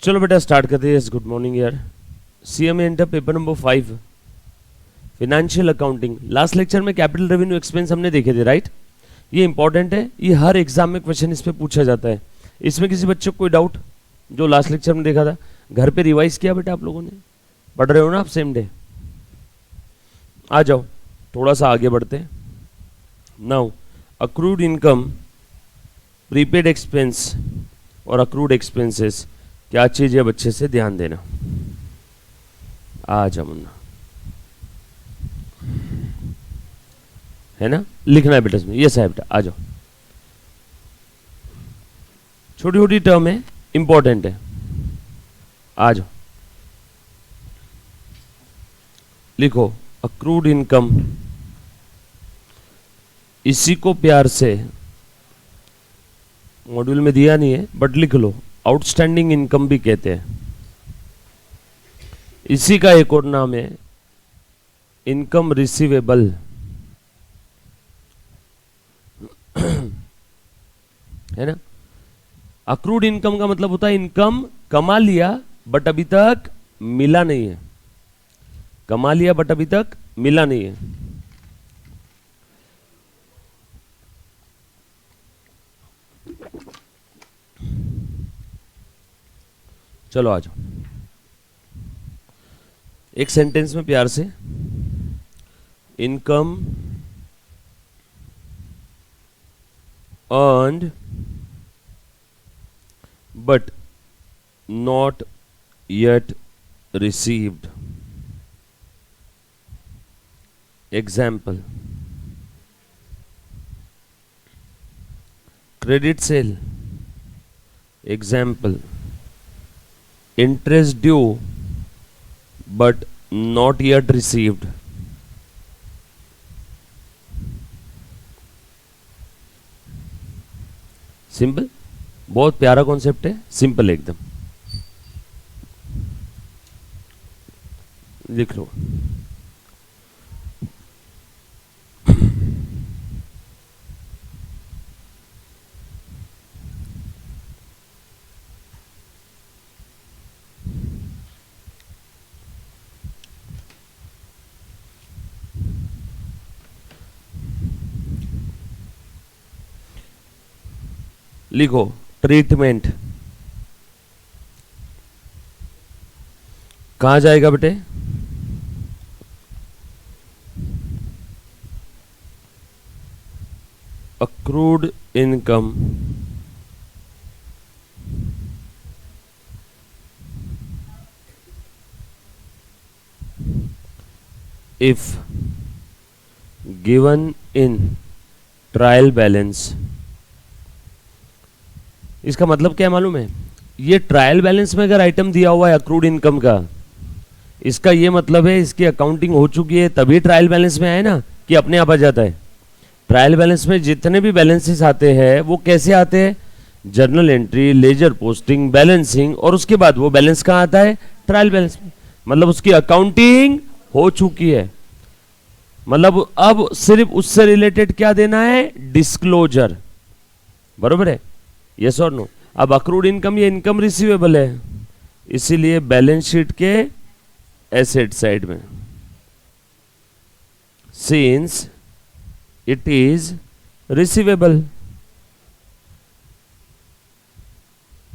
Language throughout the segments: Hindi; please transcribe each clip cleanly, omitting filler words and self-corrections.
चलो बेटा स्टार्ट करते हैं। गुड मॉर्निंग यार। CMA inter paper number 5 financial accounting. Last lecture में कैपिटल रेवेन्यू एक्सपेंस हमने देखे थे, राइट। ये इंपॉर्टेंट है, ये हर एग्जाम में क्वेश्चन इस पे पूछा जाता है। इसमें किसी बच्चे को कोई डाउट जो लास्ट लेक्चर में देखा था? घर पे रिवाइज किया बेटा आप लोगों ने? पढ़ रहे हो ना आप सेम डे? आ जाओ थोड़ा सा आगे बढ़ते हैं। Now accrued income, prepaid expense और अक्रूड एक्सपेंसेस क्या चीज है बच्चे से ध्यान देना। आ जा मुन्ना, है ना, लिखना है बेटा इसमें। यस है बेटा, आ जाओ। छोटी छोटी टर्म है, इंपॉर्टेंट है, आ जाओ। लिखो अक्रूड इनकम, इसी को प्यार से मॉड्यूल में दिया नहीं है बट लिख लो, आउटस्टैंडिंग इनकम भी कहते हैं। इसी का एक और नाम है इनकम रिसीवेबल। है ना। अक्रूड इनकम का मतलब होता है इनकम कमा लिया बट अभी तक मिला नहीं है। कमा लिया बट अभी तक मिला नहीं है। चलो आ जाओ एक सेंटेंस में प्यार से। Income earned but not yet received. Example, credit sale. Example, interest due but not yet received। Simple, बहुत प्यारा कॉन्सेप्ट है, सिंपल एकदम। लिख लो। लिखो ट्रीटमेंट। कहां जाएगा बेटे? Accrued income if given in trial balance. इसका मतलब क्या है मालूम है? ये ट्रायल बैलेंस में अगर आइटम दिया हुआ है अक्रूड इनकम का, इसका ये मतलब है इसकी अकाउंटिंग हो चुकी है, तभी ट्रायल बैलेंस में आए ना, कि अपने आप आ जाता है। ट्रायल बैलेंस में जितने भी बैलेंसेस आते हैं वो कैसे आते हैं? Journal entry, ledger posting, balancing, और उसके बाद वो बैलेंस कहाँ आता है? ट्रायल बैलेंस में। मतलब उसकी अकाउंटिंग हो चुकी है। मतलब अब सिर्फ उससे रिलेटेड क्या देना है? डिस्क्लोजर। बरोबर है? यस और नो? अब अक्रूड इनकम ये इनकम रिसीवेबल है, इसीलिए बैलेंस शीट के एसेट साइड में, since it is receivable.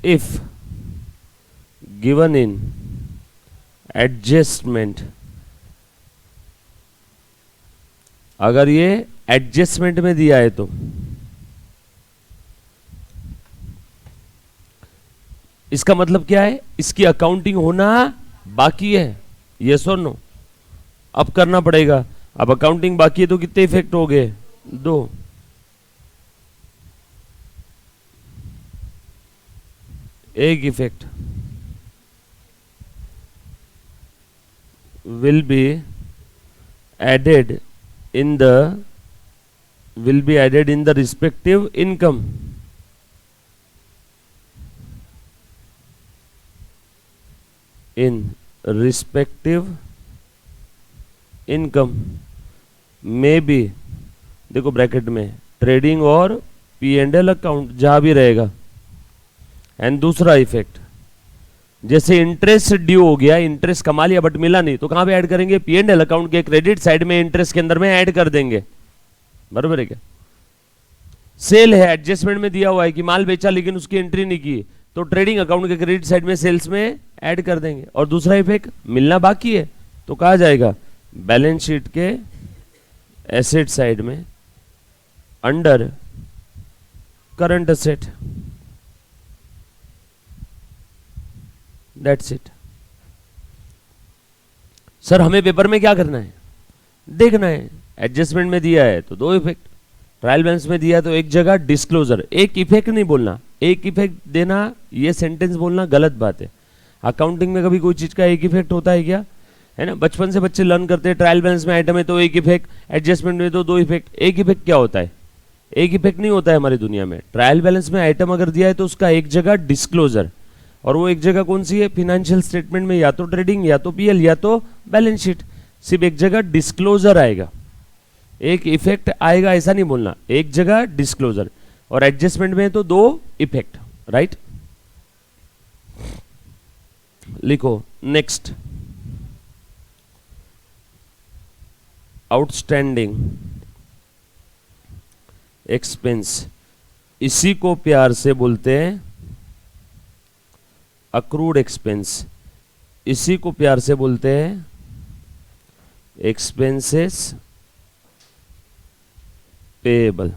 If given in adjustment, अगर ये एडजस्टमेंट में दिया है तो इसका मतलब क्या है? इसकी अकाउंटिंग होना बाकी है। यस और नो? अब करना पड़ेगा। अब अकाउंटिंग बाकी है तो कितने इफेक्ट हो गए? 2। एक effect will be added in the respective income। In respective income में भी, देखो ब्रैकेट में, ट्रेडिंग और पी एंड एल अकाउंट जहां भी रहेगा। एंड दूसरा इफेक्ट, जैसे इंटरेस्ट ड्यू हो गया, इंटरेस्ट कमा लिया बट मिला नहीं, तो कहां पे ऐड करेंगे? पी एंड एल अकाउंट के क्रेडिट साइड में इंटरेस्ट के अंदर में ऐड कर देंगे, बराबर है क्या? सेल है, एडजस्टमेंट में दिया हुआ है कि माल बेचा लेकिन उसकी एंट्री नहीं की, तो ट्रेडिंग अकाउंट के क्रेडिट साइड में सेल्स में ऐड कर देंगे। और दूसरा इफेक्ट, मिलना बाकी है तो कहा जाएगा बैलेंस शीट के एसेट साइड में under current asset, that's it. Sir हमें पेपर में क्या करना है? देखना है। एडजस्टमेंट में दिया है तो दो इफेक्ट, ट्रायल बैलेंस में दिया तो एक जगह डिस्क्लोजर, एक इफेक्ट नहीं बोलना, एक इफेक्ट देना ये सेंटेंस बोलना गलत बात है। अकाउंटिंग में कभी कोई चीज का एक इफेक्ट होता है क्या? है ना, बचपन से बच्चे लर्न करते हैं, ट्रायल बैलेंस में आइटम है तो एक इफेक्ट, एडजस्टमेंट में तो दो इफेक्ट। एक इफेक्ट क्या होता है? एक इफेक्ट नहीं होता है हमारी दुनिया में। ट्रायल बैलेंस में आइटम अगर दिया है तो उसका एक जगह डिस्क्लोजर, और वो एक जगह कौन सी है? फिनेंशियल स्टेटमेंट में, या तो ट्रेडिंग या तो पीएल या तो बैलेंस शीट, सिर्फ एक जगह डिस्क्लोजर आएगा, एक इफेक्ट आएगा ऐसा नहीं बोलना, एक जगह डिस्क्लोजर। और एडजस्टमेंट में तो दो इफेक्ट, राइट? लिखो नेक्स्ट, आउटस्टैंडिंग एक्सपेंस, इसी को प्यार से बोलते हैं अक्रूड एक्सपेंस, इसी को प्यार से बोलते हैं एक्सपेंसेस पेएबल।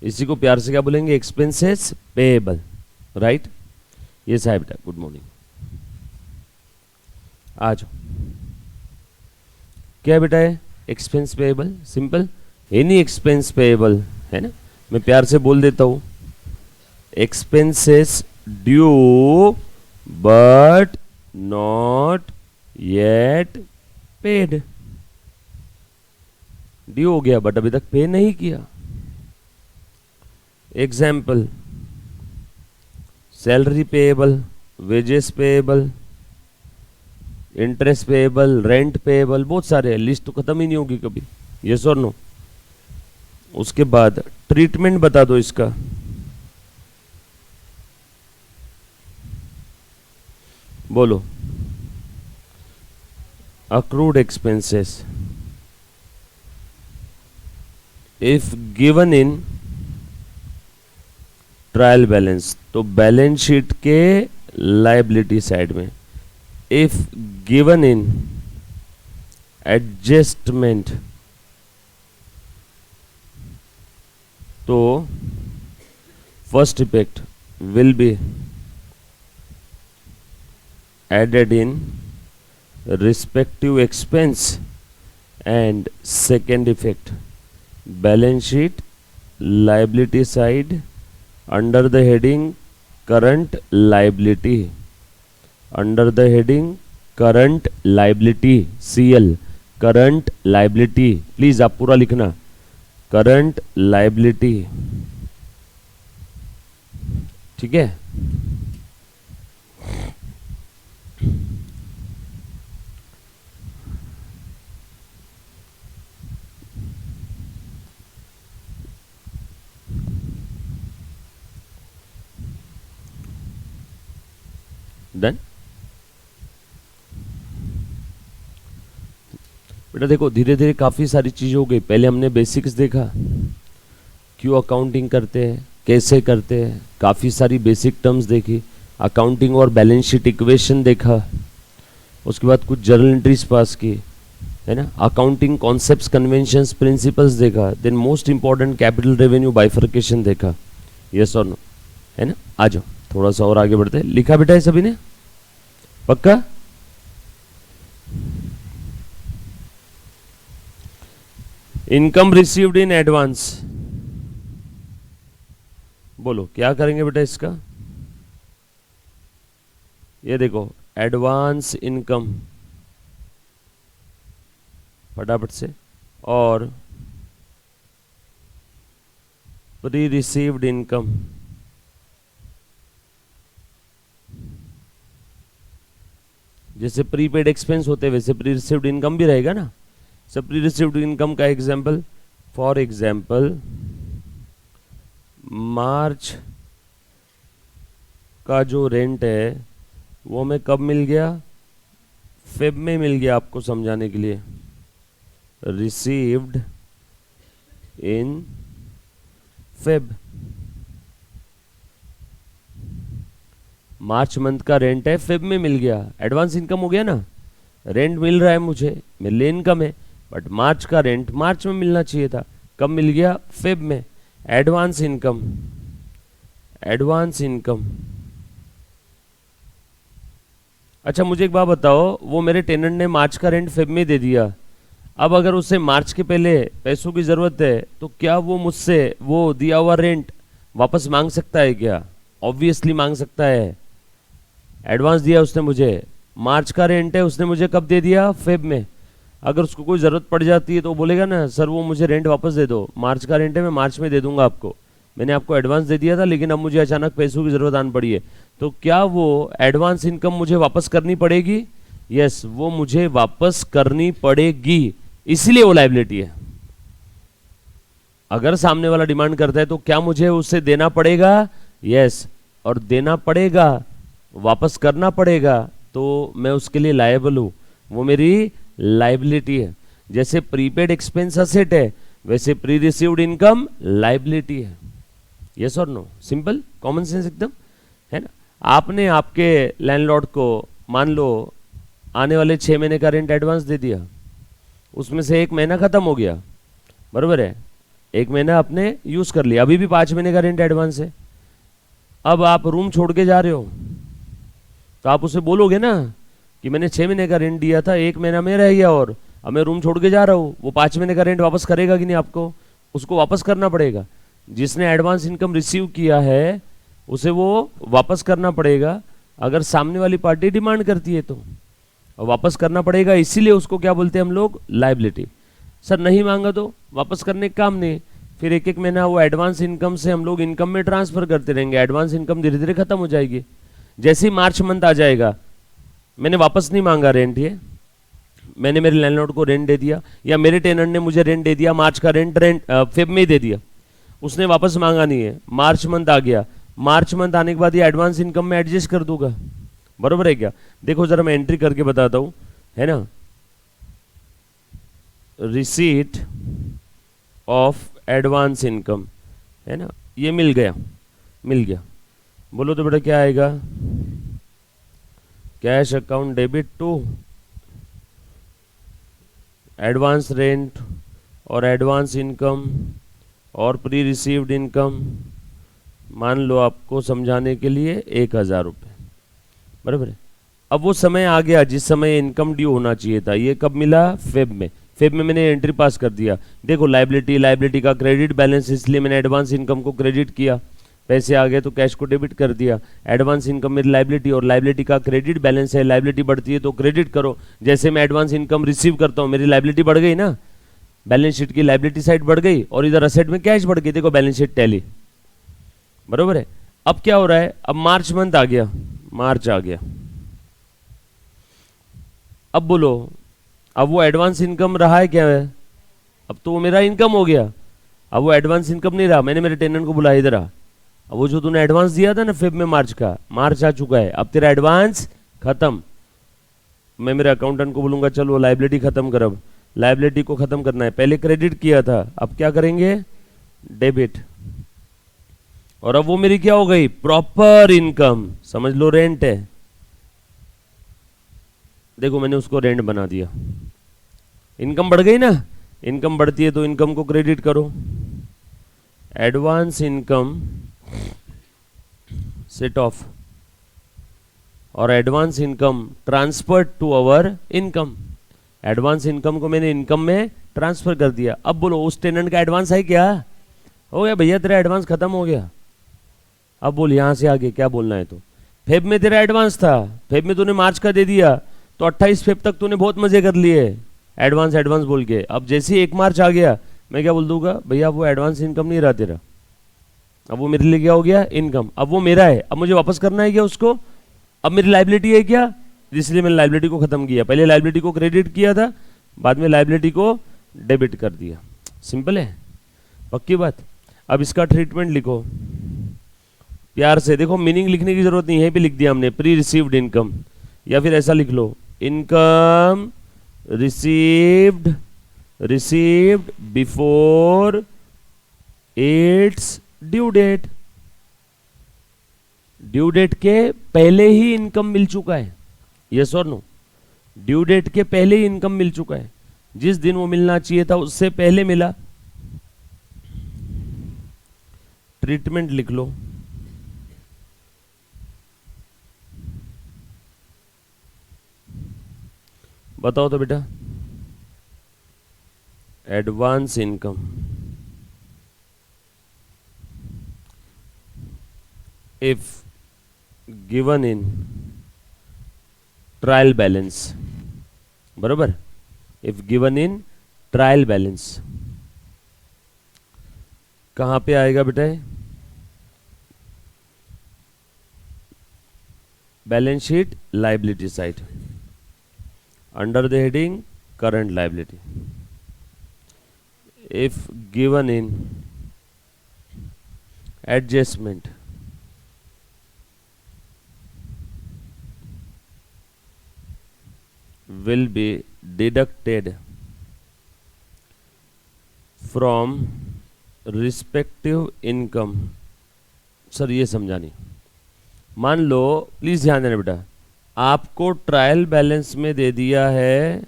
इसी को प्यार से क्या बोलेंगे? Expenses payable, right? ये साहब बेटा गुड मॉर्निंग, आ जाओ। क्या बेटा है? Expense payable, simple, any expense payable, है ना? मैं प्यार से बोल देता हूं, expenses due but not yet paid. Due हो गया बट अभी तक पे नहीं किया। Example, salary payable, wages payable, interest payable, rent payable, बहुत सारे, लिस्ट तो खत्म ही नहीं होगी कभी। यस और नो? उसके बाद ट्रीटमेंट बता दो इसका। बोलो, accrued expenses if given in trial balance, तो बैलेंस शीट के लायबिलिटी साइड में। इफ गिवन इन एडजस्टमेंट, तो first effect will be added in respective expense, and second effect balance sheet liability side under the heading current liability, under the heading current liability, CL current liability, please आप पूरा लिखना, current liability, ठीक है? डन बेटा। देखो धीरे धीरे काफी सारी चीज हो गई। पहले हमने बेसिक्स देखा, क्यों अकाउंटिंग करते हैं, कैसे करते हैं, काफी सारी बेसिक टर्म्स देखी, अकाउंटिंग और बैलेंस शीट इक्वेशन देखा, उसके बाद कुछ जर्नल एंट्रीज पास की, है ना, अकाउंटिंग कॉन्सेप्ट्स, कन्वेंशंस, प्रिंसिपल्स देखा, then most important capital revenue bifurcation देखा। यस और नो? है ना? आ जाओ थोड़ा सा और आगे बढ़ते हैं। लिखा बेटा है सभी ने? पक्का? इनकम रिसीव्ड इन एडवांस, बोलो क्या करेंगे बेटा इसका? ये देखो एडवांस इनकम, फटाफट से, और प्री रिसीव्ड इनकम, जैसे प्रीपेड एक्सपेंस होते हैं वैसे प्री रिसीव्ड इनकम भी रहेगा ना। सब प्री रिसीव्ड इनकम का एग्जांपल, फॉर एग्जांपल मार्च आपका जो रेंट है वो हमें कब मिल गया, फेब में मिल गया, आपको समझाने के लिए। Received in Feb, March month का रेंट है, फेब में मिल गया, एडवांस इनकम हो गया ना। रेंट मिल रहा है मुझे, मेरे लिए इनकम है, बट मार्च का रेंट मार्च में मिलना चाहिए था, कब मिल गया, फेब में। Advance income, advance income. अच्छा मुझे एक बात बताओ, वो मेरे टेनेंट ने मार्च का रेंट फेब में दे दिया, अब अगर उसे मार्च के पहले पैसों की ज़रूरत है तो क्या वो मुझसे वो दिया हुआ रेंट वापस मांग सकता है क्या? ऑब्वियसली मांग सकता है। एडवांस दिया उसने मुझे, मार्च का रेंट है, उसने मुझे कब दे दिया, फेब में। अगर उसको कोई ज़रूरत पड़ जाती है तो बोलेगा ना सर वो मुझे रेंट वापस दे दो, मार्च का रेंट है मैं मार्च में दे दूंगा आपको, मैंने आपको एडवांस दे दिया था लेकिन अब मुझे अचानक पैसों की ज़रूरत आन पड़ी है, तो क्या वो एडवांस इनकम मुझे वापस करनी पड़ेगी? यस, वो मुझे वापस करनी पड़ेगी, इसीलिए वो लायबिलिटी है। अगर सामने वाला डिमांड करता है तो क्या मुझे उसे देना पड़ेगा? यस, और देना पड़ेगा, वापस करना पड़ेगा, तो मैं उसके लिए लायबल हूं, वो मेरी लायबिलिटी है। जैसे प्रीपेड एक्सपेंस असेट है वैसे प्री रिसीव्ड इनकम लायबिलिटी है। यस और नो? सिंपल, कॉमन सेंस एकदम, है ना। आपने आपके लैंडलॉर्ड को मान लो आने वाले 6 महीने का रेंट एडवांस दे दिया, उसमें से 1 महीना खत्म हो गया, बरोबर है, 1 महीना आपने यूज कर लिया, अभी भी 5 महीने का रेंट एडवांस है। अब आप रूम छोड़ के जा रहे हो तो आप उसे बोलोगे ना कि मैंने 6 महीने का रेंट दिया था, 1 महीना में रह गया और अब मैं रूम छोड़ के जा रहा हूँ, वो 5 महीने का रेंट वापस करेगा कि नहीं? आपको उसको वापस करना पड़ेगा। जिसने एडवांस इनकम रिसीव किया है उसे वो वापस करना पड़ेगा, अगर सामने वाली पार्टी डिमांड करती है तो वापस करना पड़ेगा, इसीलिए उसको क्या बोलते हैं हम लोग, लायबिलिटी। सर नहीं मांगा तो वापस करने का काम नहीं, फिर 1-1 महीना वो एडवांस इनकम से हम लोग इनकम में ट्रांसफर करते रहेंगे, एडवांस इनकम धीरे धीरे खत्म हो जाएगी। जैसे ही मार्च मंथ आ जाएगा, मैंने वापस नहीं मांगा रेंट, ये मैंने मेरे लैंडलॉर्ड को रेंट दे दिया या मेरे टेनेंट ने मुझे रेंट दे दिया, मार्च का रेंट फेब में ही दे दिया, उसने वापस मांगा नहीं है, मार्च मंथ आ गया, मार्च मंथ आने के बाद ये एडवांस इनकम में एडजस्ट कर दूंगा, बरोबर है क्या? देखो जरा मैं एंट्री करके बताता हूं, है ना। रिसीट ऑफ एडवांस इनकम, है ना, ये मिल गया, मिल गया, बोलो तो बेटा क्या आएगा, cash account debit to advance rent और एडवांस इनकम और प्री रिसीव्ड इनकम, मान लो आपको समझाने के लिए 1000 रुपये, बराबर है। अब वो समय आ गया जिस समय इनकम ड्यू होना चाहिए था, ये कब मिला, फेब में। फेब में मैंने एंट्री पास कर दिया, देखो लायबिलिटी, लायबिलिटी का क्रेडिट बैलेंस, इसलिए मैंने एडवांस इनकम को क्रेडिट किया, पैसे आ गए तो कैश को डेबिट कर दिया, एडवांस इनकम मेरी लायबिलिटी और लायबिलिटी का क्रेडिट बैलेंस है, लायबिलिटी बढ़ती है तो क्रेडिट करो, जैसे मैं एडवांस इनकम रिसीव करता हूँ मेरी लायबिलिटी बढ़ गई ना, बैलेंस शीट की लायबिलिटी साइड बढ़ गई और इधर असेट में कैश बढ़ गई, देखो बैलेंस शीट टैली, बरोबर है। अब क्या हो रहा है, अब मार्च मंथ आ गया, मार्च आ गया, अब बोलो अब वो एडवांस इनकम रहा है क्या है, अब तो वो मेरा इनकम हो गया, अब वो एडवांस इनकम नहीं रहा, मैंने मेरे टेनेंट को बुलाया इधर आ, अब वो जो तूने एडवांस दिया था ना फेब में मार्च का, मार्च आ चुका है, अब तेरा एडवांस खत्म, मैं मेरे अकाउंटेंट को बोलूंगा चलो लायबिलिटी खत्म कर, अब लायबिलिटी को खत्म करना है, पहले क्रेडिट किया था अब क्या करेंगे, डेबिट, और अब वो मेरी क्या हो गई, प्रॉपर इनकम, समझ लो रेंट है, देखो मैंने उसको रेंट बना दिया, इनकम बढ़ गई ना, इनकम बढ़ती है तो इनकम को क्रेडिट करो, एडवांस इनकम सेट ऑफ और advance income transfer to our income, advance income को मैंने इनकम में ट्रांसफर कर दिया। अब बोलो उस टेनेंट का एडवांस है क्या, हो गया भैया तेरा एडवांस खत्म हो गया, अब बोल यहां से आगे क्या बोलना है, तो फेब में तेरा एडवांस था, फेब में तूने मार्च का दे दिया तो 28 फेब तक तूने बहुत मजे कर लिए एडवांस एडवांस बोल के, अब जैसे ही 1 मार्च आ गया मैं क्या बोल दूंगा, भैया वो एडवांस इनकम नहीं रहा तेरा, अब वो मेरे लिए क्या हो गया, इनकम, अब वो मेरा है, अब मुझे वापस करना है क्या उसको, अब मेरी लायबिलिटी है क्या, इसलिए मैंने लायबिलिटी को खत्म किया, पहले लायबिलिटी को क्रेडिट किया था बाद में लायबिलिटी को डेबिट कर दिया, सिंपल है, पक्की बात। अब इसका ट्रीटमेंट लिखो, प्यार से देखो, मीनिंग लिखने की जरूरत नहीं है, पे लिख दिया हमने प्री रिसीव्ड इनकम, या फिर ऐसा लिख लो income received received before its due date. Due date के पहले ही इनकम मिल चुका है, यस और नो? ड्यू डेट के पहले ही इनकम मिल चुका है, जिस दिन वो मिलना चाहिए था उससे पहले मिला। ट्रीटमेंट लिख लो, बताओ तो बेटा। Advance income, if given in trial balance, बरोबर, if given in trial balance, कहां पे आएगा बेटा? Balance sheet liability side, under the heading current liability. If given in adjustment, will be deducted from respective income। Sir ये समझा नहीं। मान लो, प्लीज ध्यान देना बेटा, आपको ट्रायल बैलेंस में दे दिया है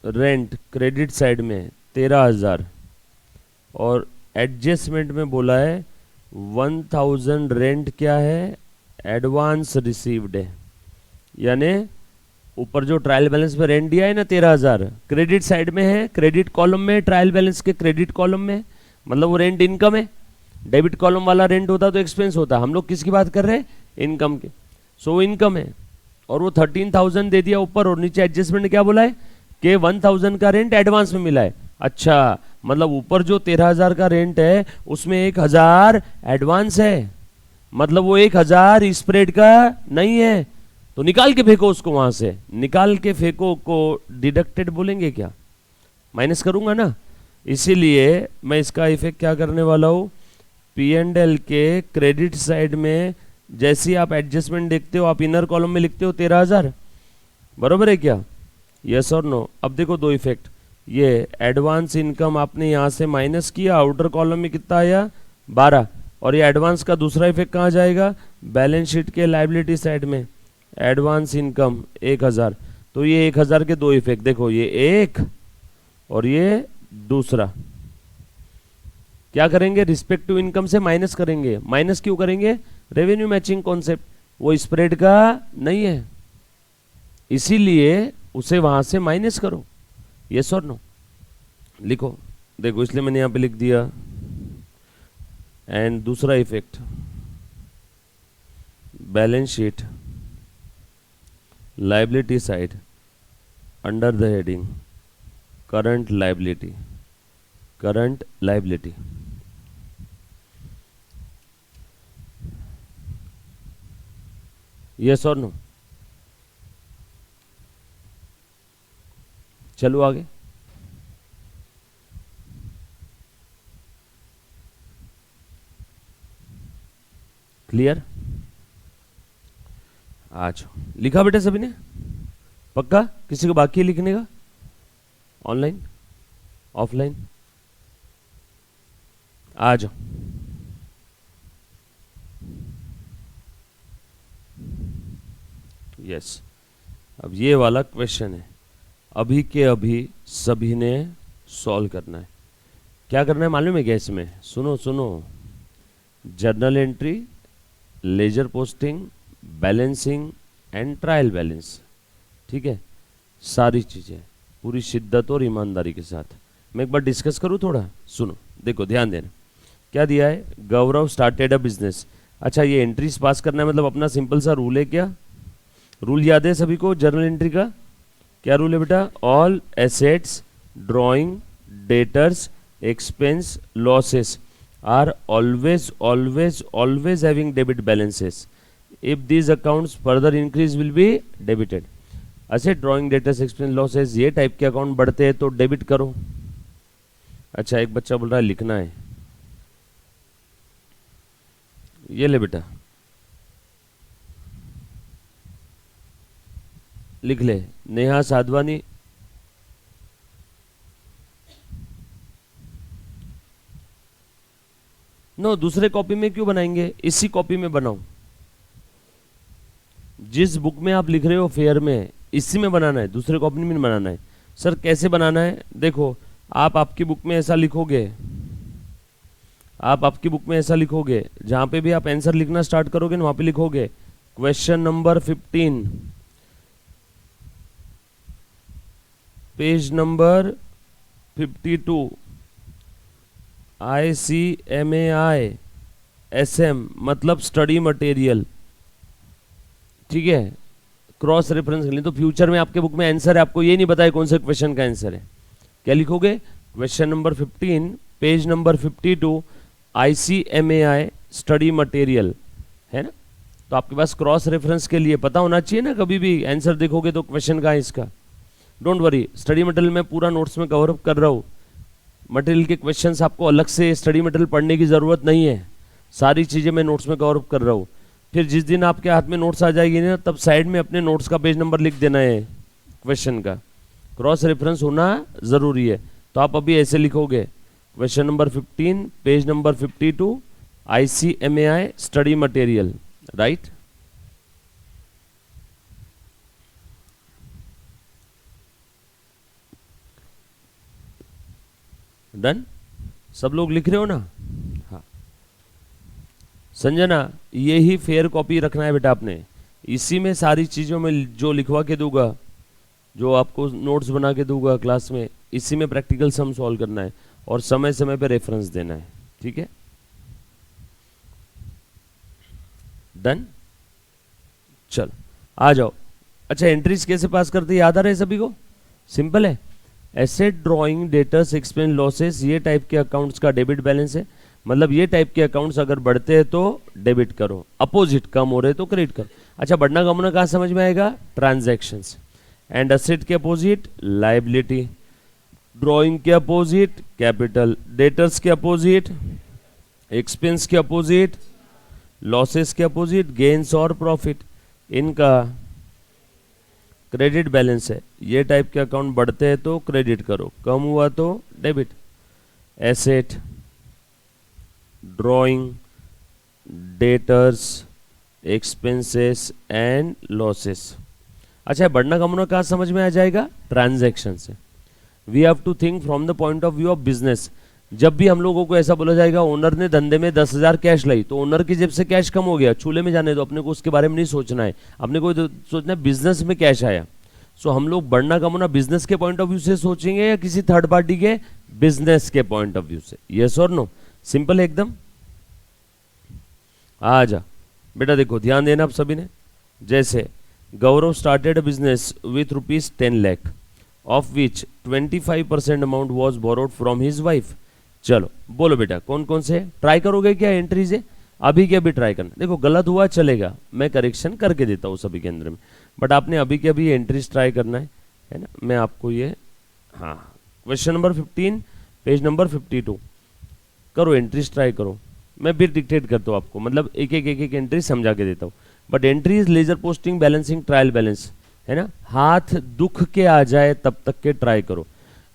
रेंट क्रेडिट साइड में 13,000 और एडजस्टमेंट में बोला है 1,000 रेंट क्या है? एडवांस रिसीव्ड है। यानी ऊपर जो ट्रायल बैलेंस में रेंट दिया है ना 13,000, क्रेडिट साइड में है, क्रेडिट कॉलम में, ट्रायल बैलेंस के क्रेडिट कॉलम में, मतलब वो रेंट इनकम है। डेबिट कॉलम वाला रेंट होता तो एक्सपेंस होता, हम लोग किसकी बात कर रहे हैं? इनकम के। सो इनकम है और वो 13,000 दे दिया ऊपर, और नीचे एडजस्टमेंट क्या बोला है कि 1,000 का रेंट एडवांस में मिला है। अच्छा, मतलब ऊपर जो 13,000 का रेंट है उसमें 1,000 एडवांस है, मतलब वो 1,000 स्प्रेड का नहीं है, तो निकाल के फेंको उसको वहां से। निकाल के फेंको को डिडक्टेड बोलेंगे क्या? माइनस करूंगा ना। इसीलिए मैं इसका इफेक्ट क्या करने वाला हूं, P&L के क्रेडिट साइड में जैसे आप एडजस्टमेंट देखते हो, आप इनर कॉलम में लिखते हो 13,000, बरोबर है क्या? यस और नो? अब देखो दो इफेक्ट, ये एडवांस इनकम आपने यहां से माइनस किया, आउटर कॉलम में कितना आया? 12, और ये एडवांस का दूसरा इफेक्ट कहाँ जाएगा? बैलेंस शीट के लायबिलिटी साइड में एडवांस इनकम 1,000। तो ये 1,000 के दो इफेक्ट देखो, ये एक और ये दूसरा। क्या करेंगे? रिस्पेक्टिव इनकम से माइनस करेंगे। माइनस क्यों करेंगे? रेवेन्यू मैचिंग कॉन्सेप्ट, वो स्प्रेड का नहीं है, इसीलिए उसे वहां से माइनस करो। यस और नो? लिखो, देखो इसलिए मैंने यहां पे लिख दिया। एंड दूसरा effect, balance sheet liability side under the heading current liability, current liability. Yes और नो? चलो आगे। क्लियर? आज लिखा बेटा सभी ने? पक्का? किसी को बाकी है लिखने का? Online offline? आ जाओ। यस, अब ये वाला क्वेश्चन है, अभी के अभी सभी ने सॉल्व करना है। क्या करना है मालूम है क्या इसमें? सुनो सुनो, journal entry, ledger posting, balancing and trial balance, ठीक है? सारी चीजें पूरी शिद्दत और ईमानदारी के साथ। मैं एक बार डिस्कस करूं थोड़ा, सुनो, देखो ध्यान देना। क्या दिया है? गौरव स्टार्टेड अ बिजनेस। अच्छा, ये एंट्रीज पास करना है, मतलब अपना सिंपल सा रूल है। क्या रूल याद है सभी को जर्नल एंट्री का? क्या रूल है बेटा? All assets, drawing, debtors, expense, losses are always having debit balances. If these accounts further increase will be debited. asset, drawing, debtors, expense, losses, ये टाइप के अकाउंट बढ़ते हैं तो डेबिट करो। अच्छा, एक बच्चा बोल रहा है लिखना है, ये ले बेटा, लिख ले, नेहा साधवानी। नो, दूसरे कॉपी में क्यों बनाएंगे, इसी कॉपी में बनाओ। जिस बुक में आप लिख रहे हो फेयर में, इसी में बनाना है, दूसरे कॉपी में नहीं बनाना है। सर कैसे बनाना है, देखो आप आपकी बुक में ऐसा लिखोगे, आप आपकी बुक में ऐसा लिखोगे, जहां पे भी आप आंसर लिखना स्टार्ट करोगे ना, वहां पे लिखोगे question number 15, page number 52, ICMAI SM मतलब स्टडी मटेरियल, ठीक है, क्रॉस रेफरेंस के लिए। तो फ्यूचर में आपके बुक में आंसर है, आपको ये नहीं पता है कौन से क्वेश्चन का आंसर है, क्या लिखोगे, question number 15, page number 52, ICMAI study material, है ना। तो आपके पास क्रॉस रेफरेंस के लिए पता होना चाहिए ना, कभी भी आंसर देखोगे तो क्वेश्चन का है इसका। डोंट वरी, स्टडी मटेरियल में पूरा नोट्स में कवर अप कर रहा हूँ, मटेरियल के क्वेश्चंस आपको अलग से स्टडी मटेरियल पढ़ने की ज़रूरत नहीं है, सारी चीज़ें मैं नोट्स में कवर अप कर रहा हूँ। फिर जिस दिन आपके हाथ में नोट्स आ जाएगी ना, तब साइड में अपने नोट्स का पेज नंबर लिख देना है, क्वेश्चन का क्रॉस रेफरेंस होना ज़रूरी है। तो आप अभी ऐसे लिखोगे, question number 15, page number 52, ICMAI study material, right. Done, सब लोग लिख रहे हो ना। हाँ संजना, ये ही फेयर कॉपी रखना है बेटा आपने, इसी में सारी चीज़ों में जो लिखवा के दूंगा, जो आपको नोट्स बना के दूंगा क्लास में, इसी में प्रैक्टिकल सम सॉल्व करना है और समय समय पे रेफरेंस देना है, ठीक है। डन, चल आ जाओ। अच्छा, एंट्रीज कैसे पास करते हैं, याद आ रहे हैं सभी को, सिंपल है। Asset, drawing, debtors, expense, losses, ये टाइप के अकाउंट्स का डेबिट बैलेंस है, मतलब ये टाइप के अकाउंट्स अगर बढ़ते हैं तो डेबिट करो, अपोजिट कम हो रहे तो क्रेडिट करो। अच्छा, बढ़ना कम होना कहाँ समझ में आएगा, ट्रांजैक्शंस। एंड एसेट के अपोजिट लाइबिलिटी, ड्रॉइंग के अपोजिट कैपिटल, डेटर्स के अपोजिट एक्सपेंस के अपोजिट लॉसेस के अपोजिट गेन्स और प्रॉफिट, इनका क्रेडिट बैलेंस है। ये टाइप के अकाउंट बढ़ते हैं तो क्रेडिट करो, कम हुआ तो debit. Asset, drawing, debtors, expenses and losses. अच्छा, बढ़ना कम होना कहाँ समझ में आ जाएगा, ट्रांजैक्शन से। We have to think from the point of view of business. जब भी हम लोगों को ऐसा बोला जाएगा ओनर ने धंधे में 10,000 कैश लाई, तो ओनर की जेब से कैश कम हो गया, चूल्हे में जाने दो, अपने को उसके बारे में नहीं सोचना है, अपने को तो सोचना है बिजनेस में कैश आया। सो हम लोग बढ़ना कम होना बिजनेस के पॉइंट ऑफ व्यू से सोचेंगे या किसी थर्ड पार्टी के बिजनेस के पॉइंट ऑफ व्यू से, यस और नो, सिंपल है एकदम। आ जा बेटा, देखो ध्यान देना आप सभी ने। जैसे Gaurav started a business with ₹10 lakh, of which 25% amount was borrowed from his wife. चलो बोलो बेटा, कौन कौन से ट्राई करोगे क्या एंट्रीज है, अभी के अभी ट्राई करना। देखो गलत हुआ चलेगा, मैं करेक्शन करके देता हूँ सभी के अंदर में, बट आपने अभी के अभी एंट्रीज ट्राई करना है ना। मैं आपको ये, हाँ, क्वेश्चन नंबर 15, पेज नंबर 52, करो एंट्रीज ट्राई करो। मैं फिर डिक्टेट करता हूँ आपको, मतलब एक एक एंट्री समझा के देता हूँ। But entries, ledger posting, balancing, trial balance, है ना। हाथ दुख के आ जाए तब तक के ट्राई करो,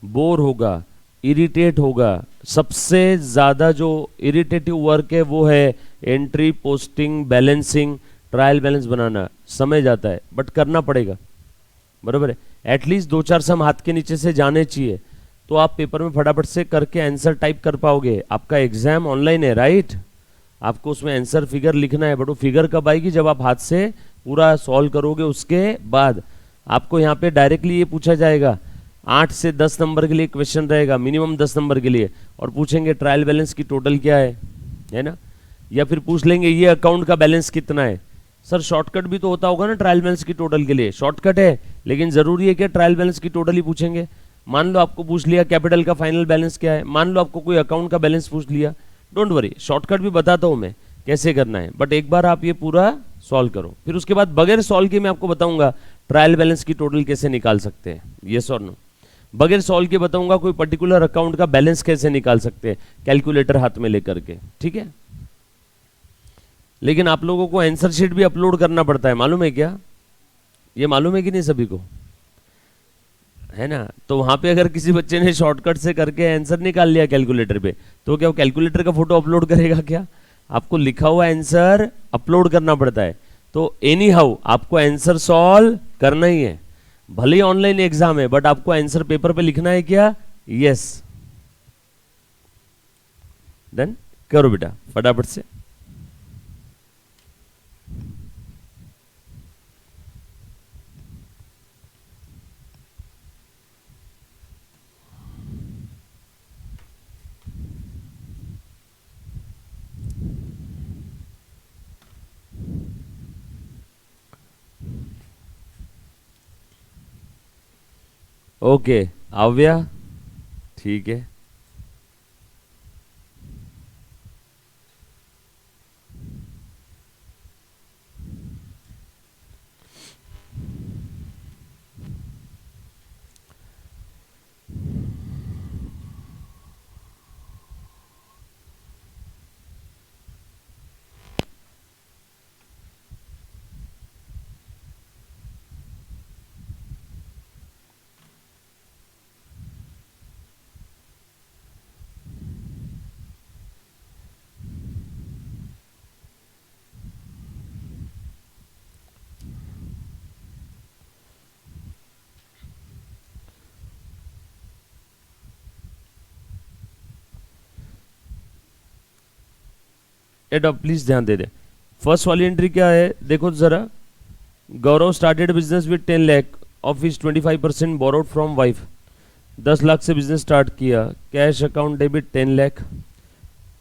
बोर होगा, इरिटेट होगा। सबसे ज़्यादा जो इरिटेटिव वर्क है वो है entry, posting, balancing, trial balance बनाना। समय जाता है बट करना पड़ेगा, बराबर है। एटलीस्ट 2-4 सम हाथ के नीचे से जाने चाहिए, तो आप पेपर में फटाफट से करके आंसर टाइप कर पाओगे। आपका एग्जाम ऑनलाइन है, राइट, आपको उसमें आंसर फिगर लिखना है, बट वो फिगर कब आएगी, जब आप हाथ से पूरा सॉल्व करोगे। उसके बाद आपको यहाँ पे डायरेक्टली ये पूछा जाएगा, 8 से 10 नंबर के लिए क्वेश्चन रहेगा, मिनिमम 10 नंबर के लिए, और पूछेंगे ट्रायल बैलेंस की टोटल क्या है ना। या फिर पूछ लेंगे ये अकाउंट का बैलेंस कितना है। सर शॉर्टकट भी तो होता होगा ना ट्रायल बैलेंस की टोटल के लिए, शॉर्टकट है, लेकिन जरूरी है कि ट्रायल बैलेंस की टोटल ही पूछेंगे। मान लो आपको पूछ लिया कैपिटल का फाइनल बैलेंस क्या है, मान लो आपको कोई अकाउंट का बैलेंस पूछ लिया, डोंट वरी, शॉर्टकट भी बताता हूं मैं कैसे करना है, बट एक बार आप ये पूरा सॉल्व करो, फिर उसके बाद बगैर सॉल्व के मैं आपको बताऊंगा ट्रायल बैलेंस की टोटल कैसे निकाल सकते हैं, यस और नो। बगैर सॉल्व के बताऊंगा कोई पर्टिकुलर अकाउंट का बैलेंस कैसे निकाल सकते हैं कैलकुलेटर हाथ में लेकर के, ठीक है। लेकिन आप लोगों को आंसर शीट भी अपलोड करना पड़ता है, मालूम है क्या? ये मालूम है कि नहीं सभी को? है ना? तो वहां पे अगर किसी बच्चे ने शॉर्टकट से करके आंसर निकाल लिया कैलकुलेटर पे, तो क्या वो कैलकुलेटर का फोटो अपलोड करेगा क्या? आपको लिखा हुआ आंसर अपलोड करना पड़ता है। तो एनी हाउ आपको आंसर सॉल्व करना ही है, भले ही ऑनलाइन एग्जाम है, बट आपको आंसर पेपर पे लिखना है क्या? यस। डन, करो बेटा फटाफट से। ओके आव्या, ठीक है। एड प्लीज ध्यान दे दे। फर्स्ट वाली एंट्री क्या है देखो जरा। Gaurav started business with 10 lakh of his 25% borrowed from wife. 10 lakh से बिजनेस स्टार्ट किया, कैश अकाउंट डेबिट 10 लाख।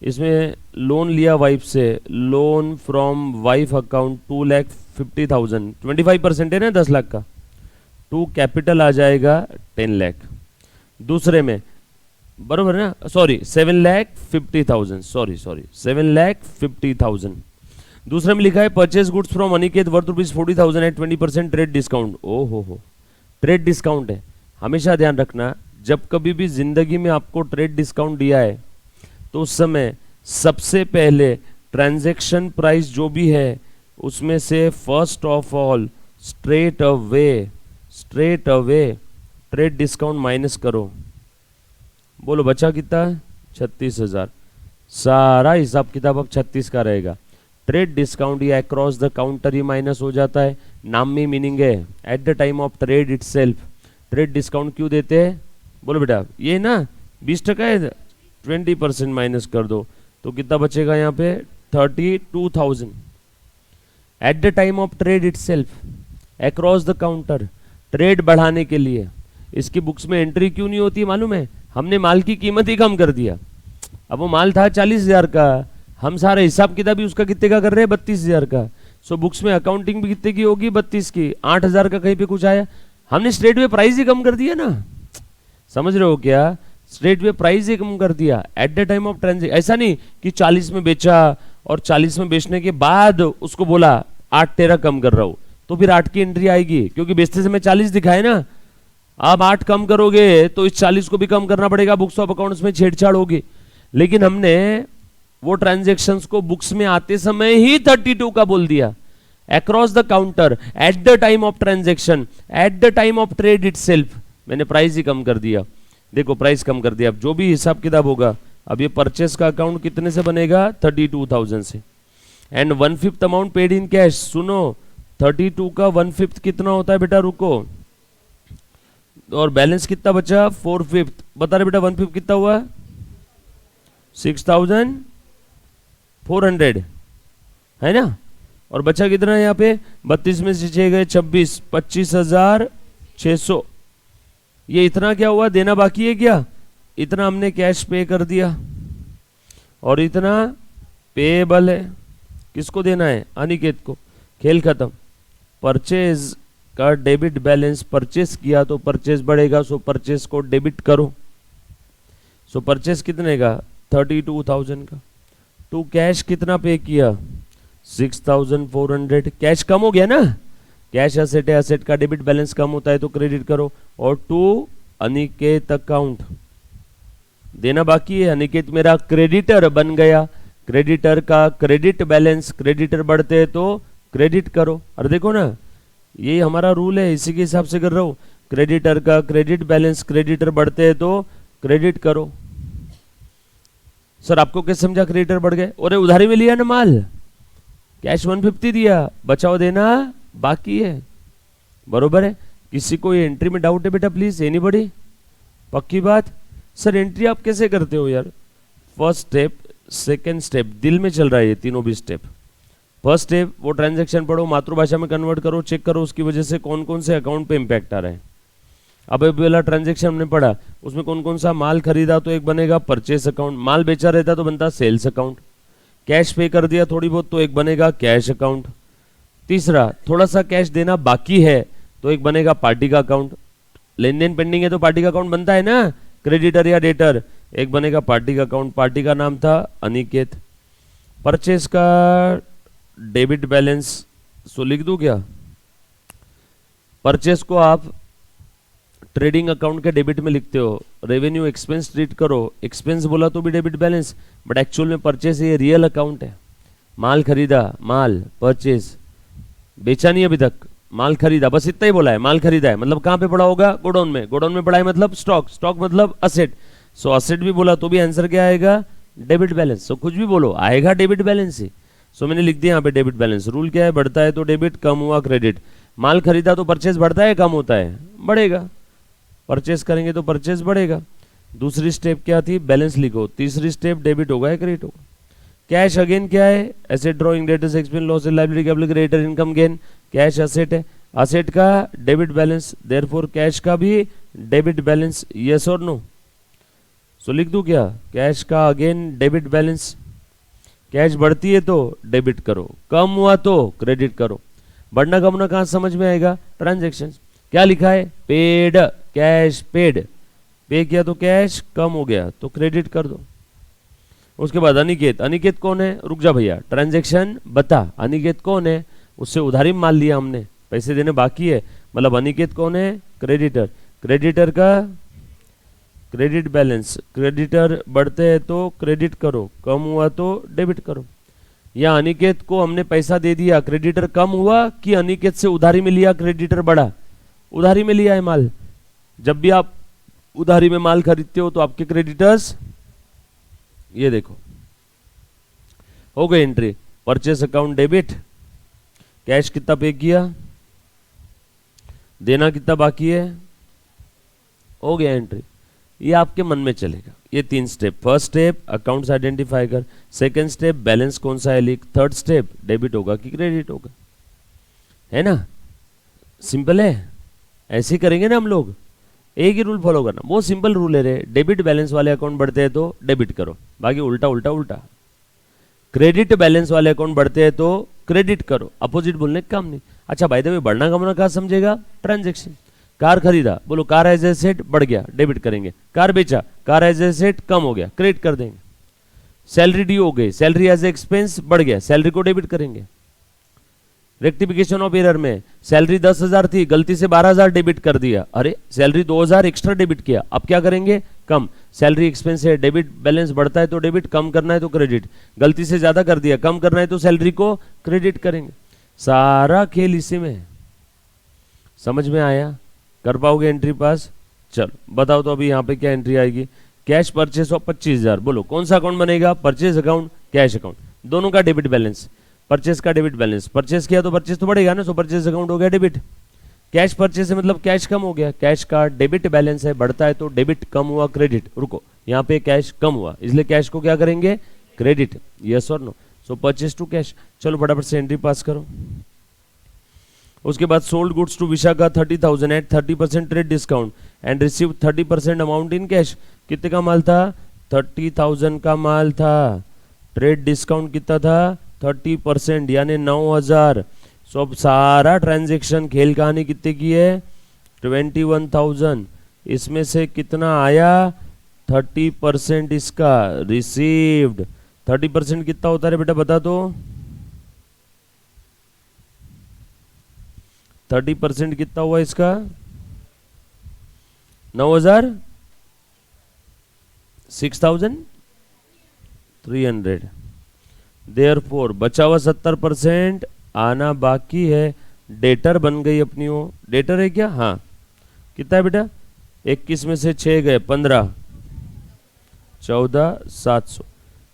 इसमें लोन लिया वाइफ से, लोन फ्रॉम वाइफ अकाउंट 2,50,000, 25% है ना 10 लाख का, टू कैपिटल आ जाएगा 10 लाख। दूसरे में बरोबर है ना, सॉरी 7,50,000, सॉरी 7,50,000। दूसरे में लिखा है purchase goods from Aniket worth ₹40,000 at 20% trade discount. ओ हो, ट्रेड डिस्काउंट है। हमेशा ध्यान रखना, जब कभी भी जिंदगी में आपको ट्रेड डिस्काउंट दिया है तो उस समय सबसे पहले ट्रांजैक्शन प्राइस जो भी है उसमें से first of all straight away trade discount minus करो। बोलो बचा कितना? 36,000। सारा हिसाब किताब अब 36 का रहेगा। ट्रेड डिस्काउंट या अक्रॉस द काउंटर ये माइनस हो जाता है, नाम में मीनिंग है at the time of trade itself. Trade discount क्यों देते हैं? बोलो बेटा, ये ना 20% है, 20% माइनस कर दो तो कितना बचेगा यहाँ पे? 32,000। At the time of trade itself, across the counter, trade बढ़ाने के लिए। इसकी बुक्स में एंट्री क्यों नहीं होती मालूम है? हमने माल की कीमत ही कम कर दिया। अब वो माल था 40,000 का, हम सारा हिसाब किताब भी उसका कितने का कर रहे हैं? 32,000 का। सो बुक्स में अकाउंटिंग भी कितने की होगी? 32 की। 8,000 का कहीं पे कुछ आया, हमने स्ट्रेट वे प्राइस ही कम कर दिया ना। समझ रहे हो क्या? स्ट्रेट वे प्राइस ही कम कर दिया at the time of transaction. ऐसा नहीं कि 40 में बेचा और 40 में बेचने के बाद उसको बोला 8 13 कम कर रहा हूं, तो फिर 8 की एंट्री आएगी, क्योंकि बेचते समय 40 दिखाए ना। आप 8 कम करोगे तो इस 40 को भी कम करना पड़ेगा, बुक्स ऑफ अकाउंट्स में छेड़छाड़ होगी। लेकिन हमने वो ट्रांजैक्शंस को बुक्स में आते समय ही 32 का बोल दिया। Across the counter, at the time of transaction, at the time of trade itself, मैंने प्राइस ही कम कर दिया। देखो प्राइस कम कर दिया। अब जो भी हिसाब किताब होगा, अब ये परचेस का अकाउंट कितने से बनेगा? 32,000 से। And 1/5 amount paid in cash. सुनो, 32 का 1/5 कितना होता है बेटा? रुको, और बैलेंस कितना बचा? 4/5। बता रहे बेटा 1/5 कितना हुआ? 6,400 है ना। और बचा कितना है यहाँ पे? 32 में से 6 गए 26, 25,600। ये इतना क्या हुआ? देना बाकी है क्या? इतना हमने कैश पे कर दिया और इतना पेएबल है। किसको देना है? अनिकेत को। खेल खत्म। परचेज का डेबिट बैलेंस, परचेस किया तो परचेस बढ़ेगा, सो परचेस को डेबिट करो। सो परचेस कितने का? 32,000 का। टू कैश कितना पे किया? 6,400। कैश कम हो गया ना, कैश एसेट है, एसेट का डेबिट बैलेंस कम होता है तो क्रेडिट करो। और टू अनिकेत अकाउंट, देना बाकी है। अनिकेत मेरा क्रेडिटर बन गया, क्रेडिटर का क्रेडिट बैलेंस, क्रेडिटर बढ़ते हैं तो क्रेडिट करो। और देखो ना, ये हमारा रूल है, इसी के हिसाब से कर रहा हूं। क्रेडिटर का क्रेडिट बैलेंस, क्रेडिटर बढ़ते हैं तो क्रेडिट करो। सर आपको कैसे समझा क्रेडिटर बढ़ गए? और उधारी में लिया ना माल, कैश 150 दिया, बचाओ देना बाकी है, बरोबर है। किसी को ये एंट्री में डाउट है बेटा? Please anybody? पक्की बात? सर एंट्री आप कैसे करते हो यार? फर्स्ट स्टेप, सेकंड स्टेप, दिल में चल रहा है ये तीनों भी स्टेप। फर्स्ट स्टेप, वो ट्रांजैक्शन पढ़ो, मातृभाषा में कन्वर्ट करो, चेक करो उसकी वजह से कौन कौन से अकाउंट पे इंपैक्ट आ रहा है। अब वाला ट्रांजैक्शन हमने पढ़ा, उसमें कौन कौन सा माल खरीदा तो एक बनेगा परचेस अकाउंट, माल बेचा रहता तो बनता सेल्स अकाउंट, कैश पे कर दिया थोड़ी बहुत तो एक बनेगा कैश अकाउंट। तीसरा, थोड़ा सा कैश देना बाकी है तो एक बनेगा पार्टी का अकाउंट, लेन देन पेंडिंग है तो पार्टी का अकाउंट बनता है ना, क्रेडिटर या डेटर, एक बनेगा पार्टी का अकाउंट, पार्टी का नाम था अनिकेत। परचेस का डेबिट बैलेंस, सो लिख दूं क्या? परचेस को आप ट्रेडिंग अकाउंट के डेबिट में लिखते हो, रेवेन्यू एक्सपेंस ट्रीट करो, एक्सपेंस बोला तो भी डेबिट बैलेंस, बट एक्चुअल में परचेस ये रियल अकाउंट है। माल खरीदा, माल परचेस, बेचा नहीं अभी तक, माल खरीदा, बस इतना ही बोला है, माल खरीदा है मतलब कहां पे पड़ा होगा? गोडाउन में, गोडाउन में पड़ा है मतलब स्टॉक, स्टॉक मतलब असेट, सो असेट भी बोला तो भी आंसर क्या आएगा? Debit balance. सो कुछ भी बोलो आएगा डेबिट बैलेंस ही। सो मैंने लिख दिया यहाँ पे डेबिट बैलेंस। रूल क्या है? बढ़ता है तो डेबिट, कम हुआ क्रेडिट। माल खरीदा तो परचेस बढ़ता है कम होता है? बढ़ेगा। परचेस करेंगे तो परचेस बढ़ेगा। दूसरी स्टेप क्या थी? बैलेंस लिखो। तीसरी स्टेप डेबिट होगा या क्रेडिट होगा? कैश अगेन क्या है? Asset drawing, debtors, expense, loss, liability, capital, creditor, income, gain. Cash asset है, असेट का डेबिट बैलेंस, देयरफॉर कैश का भी डेबिट बैलेंस। यस और नो? सो लिख दूं क्या? कैश का अगेन डेबिट बैलेंस। कैश बढ़ती है तो डेबिट करो, कम हुआ तो क्रेडिट करो। बढ़ना कमना कहां समझ में आएगा? ट्रांजैक्शन। क्या लिखा है? पेड, कैश पेड, पे किया तो कैश, कम हो गया तो क्रेडिट कर दो। उसके बाद अनिकेत, अनिकेत कौन है? रुक जा भैया, ट्रांजैक्शन बता, अनिकेत कौन है? उससे उधारी माल लिया हमने, पैसे देने बाकी है, मतलब अनिकेत कौन है? क्रेडिटर। क्रेडिटर का क्रेडिट बैलेंस, क्रेडिटर बढ़ते हैं तो क्रेडिट करो, कम हुआ तो डेबिट करो। या अनिकेत को हमने पैसा दे दिया, क्रेडिटर कम हुआ कि अनिकेत से उधारी में लिया क्रेडिटर बढ़ा? उधारी में लिया है माल। जब भी आप उधारी में माल खरीदते हो तो आपके क्रेडिटर्स, ये देखो हो गई entry. Purchase account debit, cash कितना पे किया, देना कितना बाकी है, हो गया एंट्री। ये आपके मन में चलेगा। ये तीन step, first step accounts identify कर, सेकंड स्टेप बैलेंस कौन सा है लिख, थर्ड स्टेप डेबिट होगा कि क्रेडिट होगा, है ना? सिंपल है, ऐसे ही करेंगे ना हम लोग। एक ही रूल फॉलो करना, बहुत सिंपल रूल है रे। डेबिट बैलेंस वाले अकाउंट बढ़ते हैं तो डेबिट करो, बाकी उल्टा उल्टा उल्टा। क्रेडिट बैलेंस वाले अकाउंट बढ़ते हैं तो क्रेडिट करो, अपोजिट बोलने का काम नहीं। अच्छा भाई देखो, बढ़ना कमना कहाँ समझेगा? ट्रांजेक्शन। कार खरीदा, बोलो कार एज एसेट बढ़ गया, डेबिट करेंगे। कार बेचा, कार एज एसेट कम हो गया, क्रेडिट कर देंगे। सैलरी ड्यू हो गई, सैलरी एज एक्सपेंस बढ़ गया, सैलरी को डेबिट करेंगे। रेक्टिफिकेशन ऑफ एरर में सैलरी 10,000 थी, गलती से 12,000 डेबिट कर दिया, अरे सैलरी 2,000 एक्स्ट्रा डेबिट किया, अब क्या करेंगे? कम। सैलरी एक्सपेंस है, डेबिट बैलेंस बढ़ता है तो डेबिट, कम करना है तो क्रेडिट। गलती से ज्यादा कर दिया, कम करना है तो सैलरी को क्रेडिट करेंगे। सारा खेल इसी में है। समझ में आया? कर पाओगे एंट्री पास? चलो बताओ तो अभी यहाँ पे क्या एंट्री आएगी? कैश परचेस ऑफ 25,000, बोलो कौन सा अकाउंट बनेगा? परचेस अकाउंट, कैश अकाउंट, दोनों का डेबिट बैलेंस। परचेस का डेबिट बैलेंस, परचेस किया तो परचेस तो बढ़ेगा ना, सो परचेस अकाउंट हो गया डेबिट। कैश परचेस है मतलब कैश कम हो गया, कैश का डेबिट बैलेंस है, बढ़ता है तो डेबिट, कम हुआ क्रेडिट। रुको, यहाँ पे कैश कम हुआ इसलिए कैश को क्या करेंगे? क्रेडिट। यस और no? So purchase to cash. चलो फटाफट से एंट्री पास करो। उसके बाद sold goods to Vishakha 30,000 at 30% trade discount and receive 30% amount in cash. कितने का माल था? 30,000 का माल था। ट्रेड डिस्काउंट कितना था? 30% यानी 9,000। सो अब सारा ट्रांजेक्शन खेल कहानी कितने की है? 21,000। इसमें से कितना आया? 30% इसका रिसीव्ड। 30% कितना होता है बेटा बता दो? 30% कितना हुआ इसका? 9,000, 6,300। देयरफॉर बचा हुआ 70% आना बाकी है। डेटर बन गई अपनी वो, डेटर है क्या? हाँ, कितना है बेटा? 21 में से 6 गए 15, 14,700।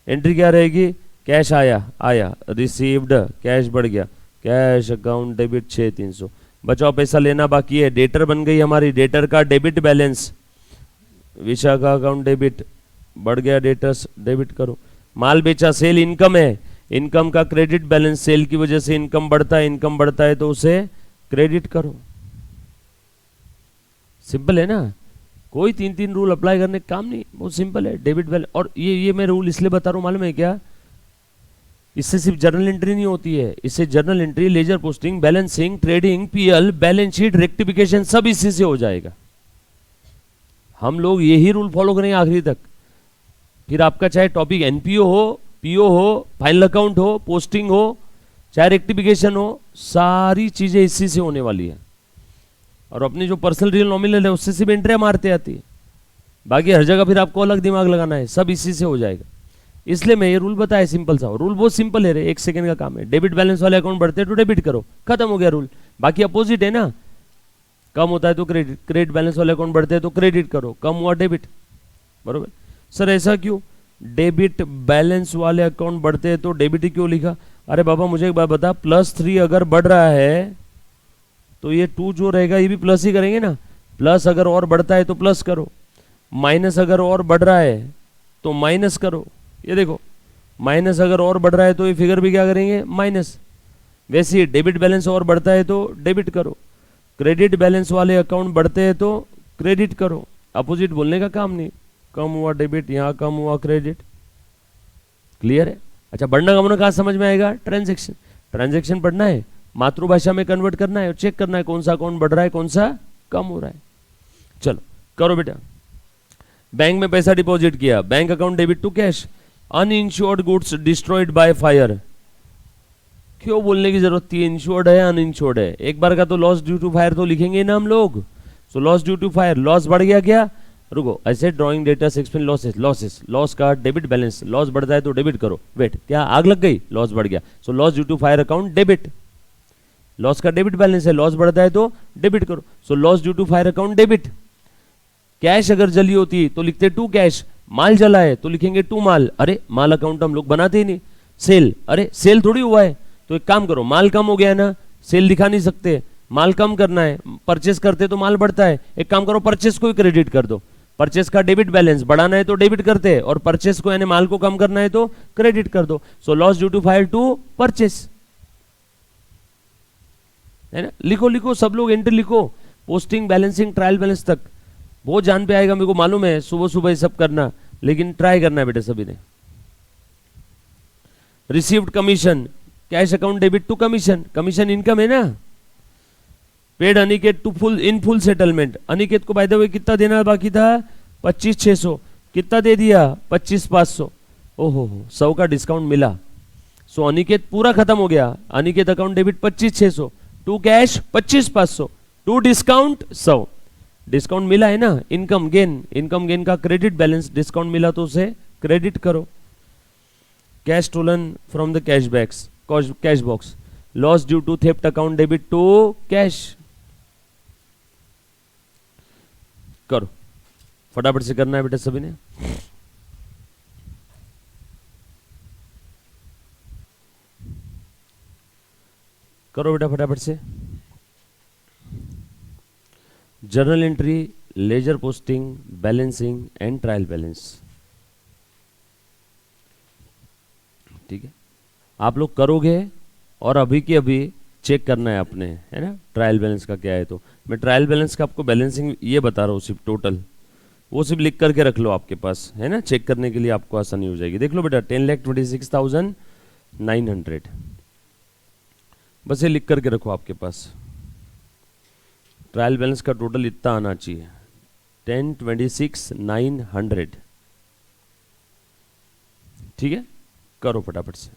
एंट्री क्या रहेगी? कैश आया रिसीव्ड, कैश बढ़ गया, कैश अकाउंट डेबिट 6,300। बचाओ पैसा लेना बाकी है। डेटर बन गई हमारी, डेटर का debit balance, Vishakha account debit बढ़ गया, डेटर्स डेबिट करो। माल बेचा, सेल इनकम है, इनकम का क्रेडिट बैलेंस, सेल की वजह से इनकम बढ़ता है, इनकम बढ़ता है तो उसे क्रेडिट करो। सिंपल है ना, कोई 3 रूल अप्लाई करने का काम नहीं, बहुत सिंपल है। डेबिट बैलेंस, और ये मैं रूल इसलिए बता रहा हूं मालूम है क्या? इससे सिर्फ जर्नल एंट्री नहीं होती है, इससे journal entry, ledger posting, balancing, trading, PL, balance sheet, rectification सब इसी से हो जाएगा। हम लोग यही रूल फॉलो करेंगे आखिरी तक। फिर आपका चाहे टॉपिक एनपीओ हो, पीओ हो, फाइनल अकाउंट हो, पोस्टिंग हो, चाहे रेक्टिफिकेशन हो, सारी चीजें इसी से होने वाली है। और अपनी जो पर्सनल रियल नॉमिनल है उससे सिर्फ एंट्रियां मारते आती है, बाकी हर जगह फिर आपको अलग दिमाग लगाना है, सब इसी से हो जाएगा। इसलिए मैं ये रूल बताया, सिंपल सा रूल, बहुत सिंपल है रे, 1 सेकंड का काम है। डेबिट बैलेंस वाले अकाउंट बढ़ते हैं तो डेबिट करो, खत्म हो गया रूल। बाकी अपोजिट है ना, कम होता है तो क्रेडिट, क्रेडिट बैलेंस वाले अकाउंट बढ़ते हैं तो क्रेडिट करो, कम हुआ डेबिट, बरोबर। सर ऐसा क्यों? डेबिट बैलेंस वाले अकाउंट बढ़ते हैं तो डेबिट ही क्यों लिखा? अरे बाबा मुझे एक बात बता, +3 अगर बढ़ रहा है तो ये 2 जो रहेगा ये भी प्लस ही करेंगे ना। प्लस अगर और बढ़ता है तो प्लस करो, माइनस अगर और बढ़ रहा है तो माइनस करो। ये देखो, माइनस अगर और बढ़ रहा है तो ये फिगर भी क्या करेंगे? माइनस। वैसे ही डेबिट बैलेंस और बढ़ता है तो डेबिट करो, क्रेडिट बैलेंस वाले अकाउंट बढ़ते हैं तो क्रेडिट करो। अपोजिट बोलने का काम नहीं, कम हुआ डेबिट, यहाँ कम हुआ क्रेडिट। क्लियर है? अच्छा, बढ़ना कमना कहाँ समझ में आएगा? ट्रांजैक्शन, ट्रांजैक्शन पढ़ना है, मातृभाषा में कन्वर्ट करना है और चेक करना है कौन सा अकाउंट बढ़ रहा है, कौन सा कम हो रहा है। चलो करो बेटा। बैंक में पैसा डिपॉजिट किया, bank account debit to cash. Uninsured goods destroyed by fire, क्यों बोलने की जरूरत थी? इंश्योर्ड है, अनइंश्योर्ड है, एक बार का तो लॉस ड्यू टू फायर तो लिखेंगे ना हम लोग। So loss due to fire, loss बढ़ गया क्या? रुको, ऐसे drawing data explain losses, losses, loss का डेबिट बैलेंस, लॉस बढ़ता है तो डेबिट करो। वेट, क्या आग लग गई? लॉस बढ़ गया, so loss due to fire account debit. Loss का डेबिट बैलेंस है, लॉस बढ़ता है तो डेबिट करो, so loss due to fire account debit. Cash अगर जली होती तो लिखते टू कैश, माल जला है तो लिखेंगे टू माल। अरे माल अकाउंट हम लोग बनाते ही नहीं। सेल, अरे सेल थोड़ी हुआ है, तो एक काम करो, माल कम हो गया है ना, सेल दिखा नहीं सकते, माल कम करना है, परचेस करते तो माल बढ़ता है, एक काम करो परचेस को ही क्रेडिट कर दो। परचेस का डेबिट बैलेंस बढ़ाना है तो डेबिट करते हैं, और परचेस को यानी माल को कम करना है तो क्रेडिट कर दो। So loss due to fire to purchase, है ना? लिखो लिखो सब लोग, एंट्री लिखो, पोस्टिंग, बैलेंसिंग, ट्रायल बैलेंस तक। बहुत जान पे आएगा, मेरे को मालूम है, सुबह सुबह ये सब करना, लेकिन ट्राई करना है बेटा सभी ने। Received commission, cash account debit to commission, commission income है ना। Paid Aniket to full in full settlement, Aniket को बाय द वे कितना देना बाकी था? 25,600, कितना दे दिया? 25,500। ओहो हो, 100 का डिस्काउंट मिला, सो अनिकेत पूरा खत्म हो गया। Aniket account debit 25,600 to cash 25,500 to discount 100। Discount मिला है ना, इनकम गेन, इनकम गेन का क्रेडिट बैलेंस, डिस्काउंट मिला तो उसे क्रेडिट करो। Cash stolen from the cash bags, cash box, loss due to theft account debit to cash. करो, फटाफट से करना है बेटा सभी ने। करो बेटा फटाफट से। Journal entry, ledger posting, balancing and trial balance, ठीक है, आप लोग करोगे और अभी के अभी चेक करना है अपने, है ना, ट्रायल बैलेंस का क्या है। तो मैं ट्रायल बैलेंस का आपको बैलेंसिंग ये बता रहा हूँ सिर्फ टोटल, वो सिर्फ लिख करके रख लो आपके पास, है ना, चेक करने के लिए आपको आसानी हो जाएगी। देख लो बेटा, 10,26,900, बस ये लिख करके रखो आपके पास। ट्रायल बैलेंस का टोटल इतना आना चाहिए, 10,26,900, ठीक है। करो फटाफट से।